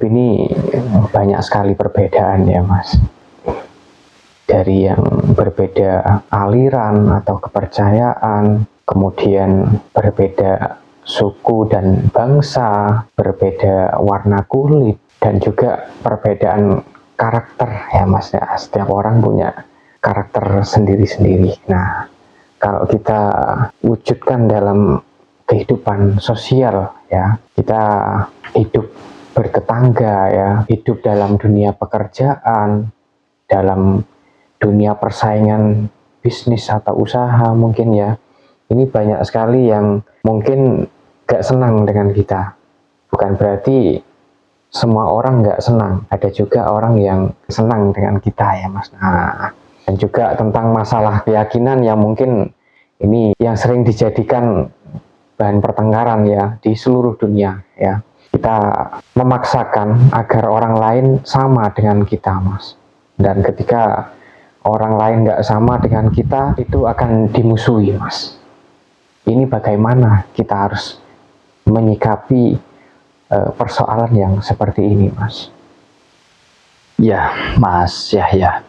ini banyak sekali perbedaan ya Mas. Dari yang berbeda aliran atau kepercayaan, kemudian berbeda suku dan bangsa, berbeda warna kulit, dan juga perbedaan karakter ya Mas ya. Setiap orang punya karakter sendiri-sendiri. Nah, kalau kita wujudkan dalam kehidupan sosial ya, kita hidup bertetangga ya, hidup dalam dunia pekerjaan, dalam dunia persaingan bisnis atau usaha mungkin ya. Ini banyak sekali yang mungkin gak senang dengan kita. Bukan berarti semua orang gak senang, ada juga orang yang senang dengan kita ya Mas. Nah, dan juga tentang masalah keyakinan yang mungkin ini yang sering dijadikan bahan pertengkaran ya di seluruh dunia ya. Kita memaksakan agar orang lain sama dengan kita Mas. Dan ketika orang lain nggak sama dengan kita, itu akan dimusuhi Mas. Ini bagaimana kita harus menyikapi persoalan yang seperti ini Mas? Ya Mas Yahya,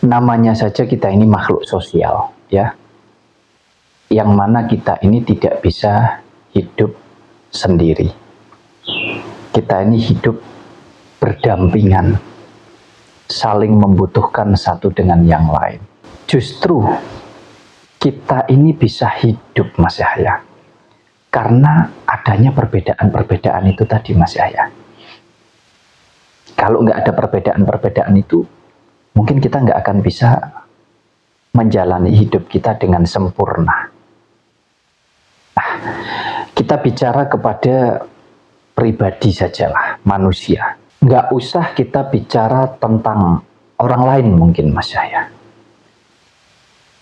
namanya saja kita ini makhluk sosial ya, yang mana kita ini tidak bisa hidup sendiri. Kita ini hidup berdampingan, saling membutuhkan satu dengan yang lain. Justru kita ini bisa hidup Mas Yahya karena adanya perbedaan-perbedaan itu tadi Mas Yahya. Kalau nggak ada perbedaan-perbedaan itu, mungkin kita nggak akan bisa menjalani hidup kita dengan sempurna. Nah, kita bicara kepada pribadi sajalah, manusia. Nggak usah kita bicara tentang orang lain mungkin Mas Yahya.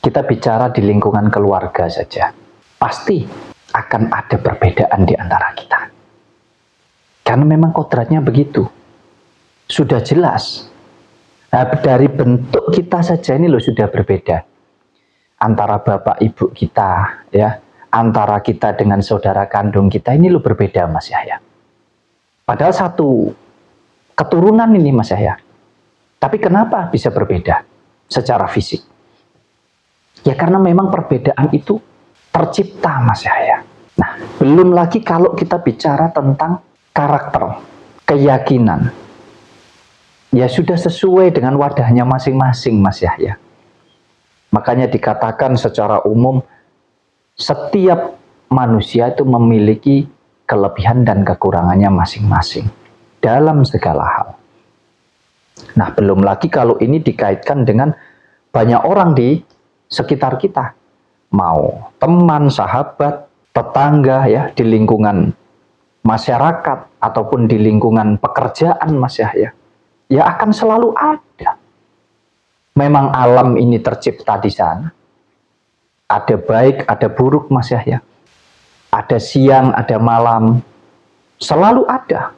Kita bicara di lingkungan keluarga saja. Pasti akan ada perbedaan di antara kita. Karena memang kodratnya begitu. Sudah jelas. Nah, dari bentuk kita saja ini loh sudah berbeda. Antara bapak ibu kita ya, antara kita dengan saudara kandung kita ini loh berbeda Mas Yahya. Padahal satu keturunan ini Mas Yahya. Tapi kenapa bisa berbeda secara fisik? Ya karena memang perbedaan itu tercipta Mas Yahya. Nah, belum lagi kalau kita bicara tentang karakter, keyakinan. Ya sudah sesuai dengan wadahnya masing-masing Mas Yahya. Makanya dikatakan secara umum setiap manusia itu memiliki kelebihan dan kekurangannya masing-masing dalam segala hal. Nah, belum lagi kalau ini dikaitkan dengan banyak orang di sekitar kita. Mau teman, sahabat, tetangga ya, di lingkungan masyarakat ataupun di lingkungan pekerjaan Mas Yahya. Ya akan selalu ada. Memang alam ini tercipta di sana. Ada baik, ada buruk Mas Yahya. Ada siang, ada malam. Selalu ada.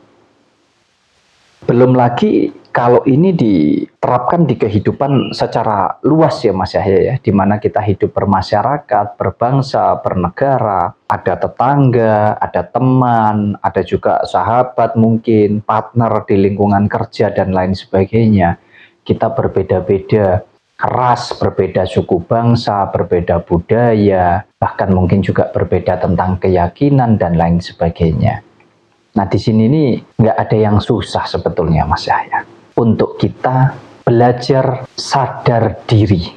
Belum lagi kalau ini diterapkan di kehidupan secara luas ya Mas Yahya ya, di mana kita hidup bermasyarakat, berbangsa, bernegara, ada tetangga, ada teman, ada juga sahabat mungkin, partner di lingkungan kerja dan lain sebagainya. Kita berbeda-beda ras, berbeda suku bangsa, berbeda budaya, bahkan mungkin juga berbeda tentang keyakinan dan lain sebagainya. Nah di sini nih nggak ada yang susah sebetulnya Mas Yahya. Untuk kita belajar sadar diri.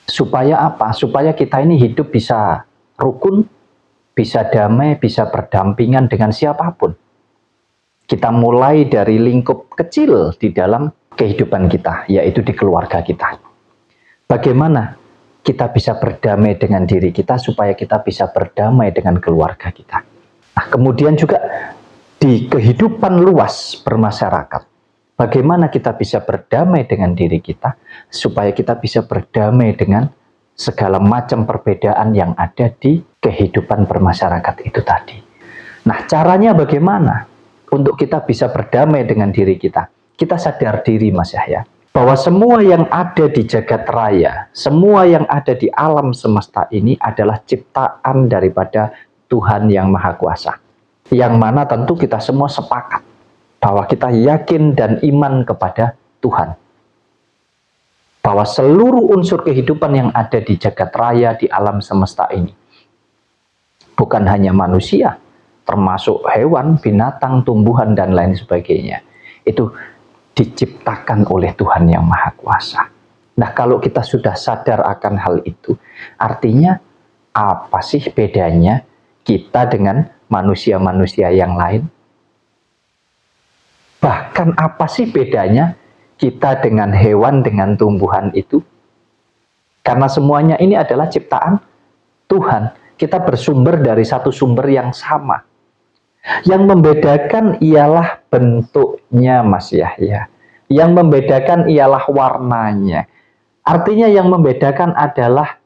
Supaya apa? Supaya kita ini hidup bisa rukun, bisa damai, bisa berdampingan dengan siapapun. Kita mulai dari lingkup kecil di dalam kehidupan kita, yaitu di keluarga kita. Bagaimana kita bisa berdamai dengan diri kita supaya kita bisa berdamai dengan keluarga kita. Nah, kemudian juga di kehidupan luas bermasyarakat. Bagaimana kita bisa berdamai dengan diri kita supaya kita bisa berdamai dengan segala macam perbedaan yang ada di kehidupan bermasyarakat itu tadi. Nah, caranya bagaimana untuk kita bisa berdamai dengan diri kita? Kita sadar diri Mas Yahya, bahwa semua yang ada di jagat raya, semua yang ada di alam semesta ini adalah ciptaan daripada Tuhan yang Maha Kuasa. Yang mana tentu kita semua sepakat bahwa kita yakin dan iman kepada Tuhan. Bahwa seluruh unsur kehidupan yang ada di jagat raya, di alam semesta ini, bukan hanya manusia, termasuk hewan, binatang, tumbuhan, dan lain sebagainya, itu diciptakan oleh Tuhan yang Maha Kuasa. Nah, kalau kita sudah sadar akan hal itu, artinya apa sih bedanya kita dengan manusia-manusia yang lain? Bahkan apa sih bedanya kita dengan hewan, dengan tumbuhan itu? Karena semuanya ini adalah ciptaan Tuhan. Kita bersumber dari satu sumber yang sama. Yang membedakan ialah bentuknya, Mas Yahya. Yang membedakan ialah warnanya. Artinya yang membedakan adalah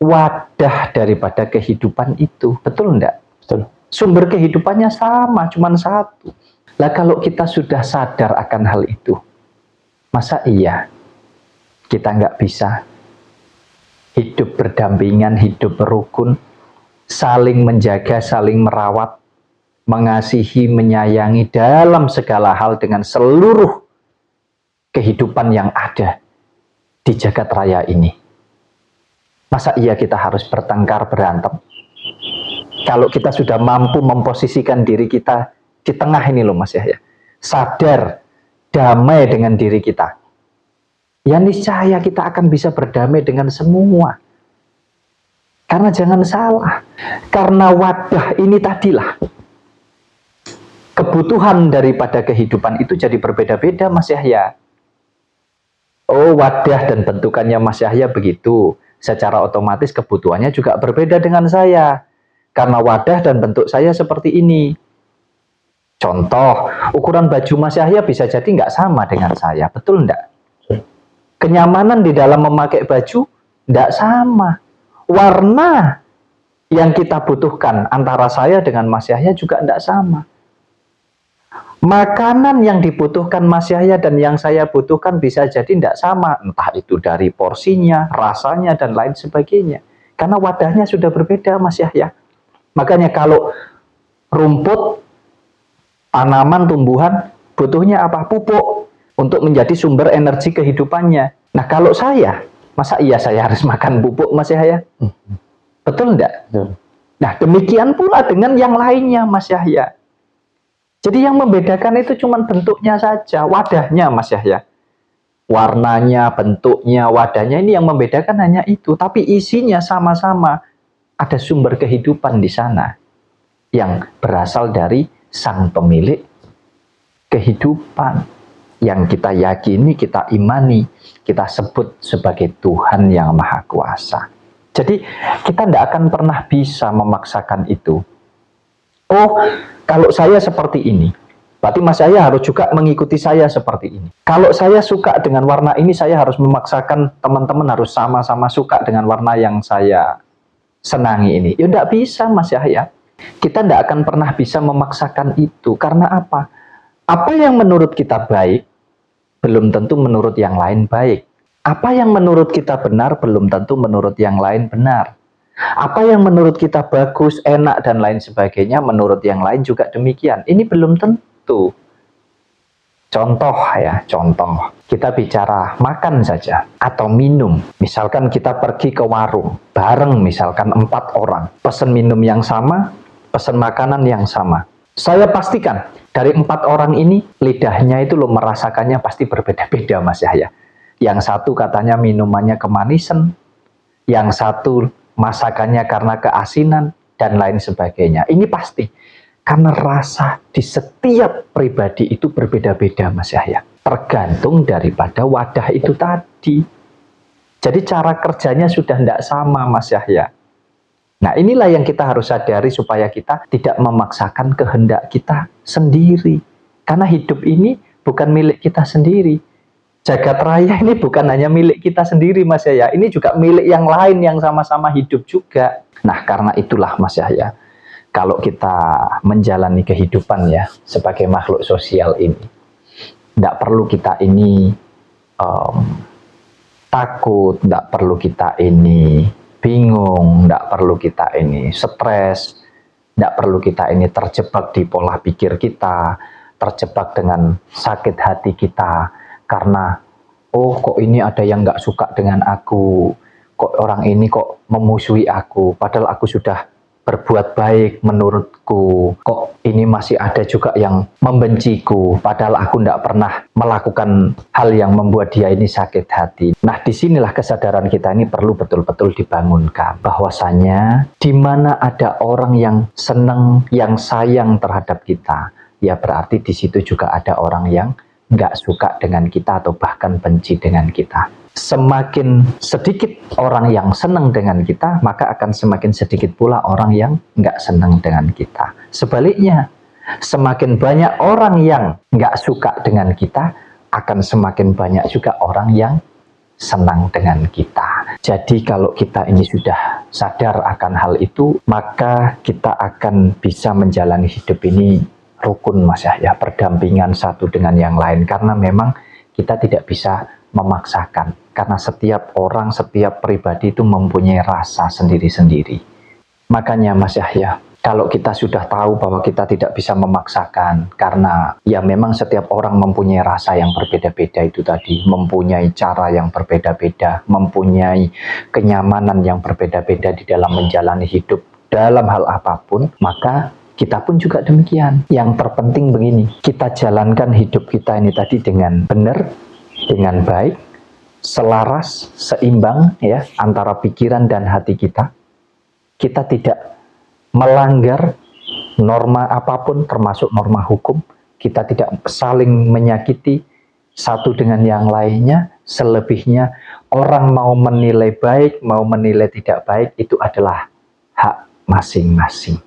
wadah daripada kehidupan itu. Betul enggak? Betul. Sumber kehidupannya sama, cuma satu. Lah kalau kita sudah sadar akan hal itu, masa iya kita nggak bisa hidup berdampingan, hidup berukun, saling menjaga, saling merawat, mengasihi, menyayangi dalam segala hal dengan seluruh kehidupan yang ada di jagat raya ini? Masa iya kita harus bertengkar, berantem? Kalau kita sudah mampu memposisikan diri kita di tengah ini loh Mas Yahya, sadar, damai dengan diri kita, ya niscaya kita akan bisa berdamai dengan semua. Karena jangan salah, karena wadah ini tadilah kebutuhan daripada kehidupan itu jadi berbeda-beda Mas Yahya. Oh, wadah dan bentukannya Mas Yahya begitu, secara otomatis kebutuhannya juga berbeda dengan saya. Karena wadah dan bentuk saya seperti ini. Contoh, ukuran baju Mas Yahya bisa jadi nggak sama dengan saya, betul nggak? Kenyamanan di dalam memakai baju nggak sama. Warna yang kita butuhkan antara saya dengan Mas Yahya juga nggak sama. Makanan yang dibutuhkan Mas Yahya dan yang saya butuhkan bisa jadi tidak sama. Entah itu dari porsinya, rasanya, dan lain sebagainya. Karena wadahnya sudah berbeda Mas Yahya. Makanya kalau rumput, tanaman, tumbuhan, butuhnya apa? Pupuk untuk menjadi sumber energi kehidupannya. Nah kalau saya, masa iya saya harus makan pupuk Mas Yahya? Betul enggak? Nah demikian pula dengan yang lainnya Mas Yahya. Jadi yang membedakan itu cuma bentuknya saja, wadahnya Mas Yahya. Warnanya, bentuknya, wadahnya ini yang membedakan hanya itu. Tapi isinya sama-sama. Ada sumber kehidupan di sana yang berasal dari Sang Pemilik kehidupan. Yang kita yakini, kita imani, kita sebut sebagai Tuhan yang Maha Kuasa. Jadi kita tidak akan pernah bisa memaksakan itu. Oh, kalau saya seperti ini, berarti Mas Yahya harus juga mengikuti saya seperti ini. Kalau saya suka dengan warna ini, saya harus memaksakan teman-teman harus sama-sama suka dengan warna yang saya senangi ini. Ya tidak bisa Mas Yahya. Kita tidak akan pernah bisa memaksakan itu. Karena apa? Apa yang menurut kita baik, belum tentu menurut yang lain baik. Apa yang menurut kita benar, belum tentu menurut yang lain benar. Apa yang menurut kita bagus, enak, dan lain sebagainya, menurut yang lain juga demikian. Ini belum tentu. Contoh ya, contoh. Kita bicara makan saja, atau minum. Misalkan kita pergi ke warung, bareng misalkan 4 orang. Pesan minum yang sama, pesan makanan yang sama. Saya pastikan, dari 4 orang ini, lidahnya itu lo merasakannya pasti berbeda-beda Mas Yahya. Yang satu katanya minumannya kemanisan, yang satu masakannya karena keasinan, dan lain sebagainya. Ini pasti. Karena rasa di setiap pribadi itu berbeda-beda Mas Yahya. Tergantung daripada wadah itu tadi. Jadi cara kerjanya sudah tidak sama Mas Yahya. Nah inilah yang kita harus sadari supaya kita tidak memaksakan kehendak kita sendiri. Karena hidup ini bukan milik kita sendiri. Jagat raya ini bukan hanya milik kita sendiri Mas Yahya. Ini juga milik yang lain yang sama-sama hidup juga. Nah karena itulah Mas Yahya, kalau kita menjalani kehidupan ya sebagai makhluk sosial ini, tidak perlu kita ini takut, tidak perlu kita ini bingung, tidak perlu kita ini stres. Tidak perlu kita ini terjebak di pola pikir kita, terjebak dengan sakit hati kita, karena oh kok ini ada yang nggak suka dengan aku, kok orang ini kok memusuhi aku, padahal aku sudah berbuat baik menurutku, kok ini masih ada juga yang membenciku, padahal aku tidak pernah melakukan hal yang membuat dia ini sakit hati. Nah, disinilah kesadaran kita ini perlu betul-betul dibangunkan, bahwasanya di mana ada orang yang senang, yang sayang terhadap kita, ya berarti di situ juga ada orang yang nggak suka dengan kita atau bahkan benci dengan kita. Semakin sedikit orang yang senang dengan kita, maka akan semakin sedikit pula orang yang nggak senang dengan kita. Sebaliknya, semakin banyak orang yang nggak suka dengan kita, akan semakin banyak juga orang yang senang dengan kita. Jadi kalau kita ini sudah sadar akan hal itu, maka kita akan bisa menjalani hidup ini rukun, Mas ya, berdampingan satu dengan yang lain. Karena memang kita tidak bisa memaksakan, karena setiap orang, setiap pribadi itu mempunyai rasa sendiri-sendiri. Makanya Mas Yahya, kalau kita sudah tahu bahwa kita tidak bisa memaksakan, karena ya memang setiap orang mempunyai rasa yang berbeda-beda itu tadi, mempunyai cara yang berbeda-beda, mempunyai kenyamanan yang berbeda-beda di dalam menjalani hidup dalam hal apapun, maka kita pun juga demikian. Yang terpenting begini, kita jalankan hidup kita ini tadi dengan benar, dengan baik, selaras, seimbang ya antara pikiran dan hati kita. Kita tidak melanggar norma apapun termasuk norma hukum. Kita tidak saling menyakiti satu dengan yang lainnya. Selebihnya orang mau menilai baik, mau menilai tidak baik, itu adalah hak masing-masing.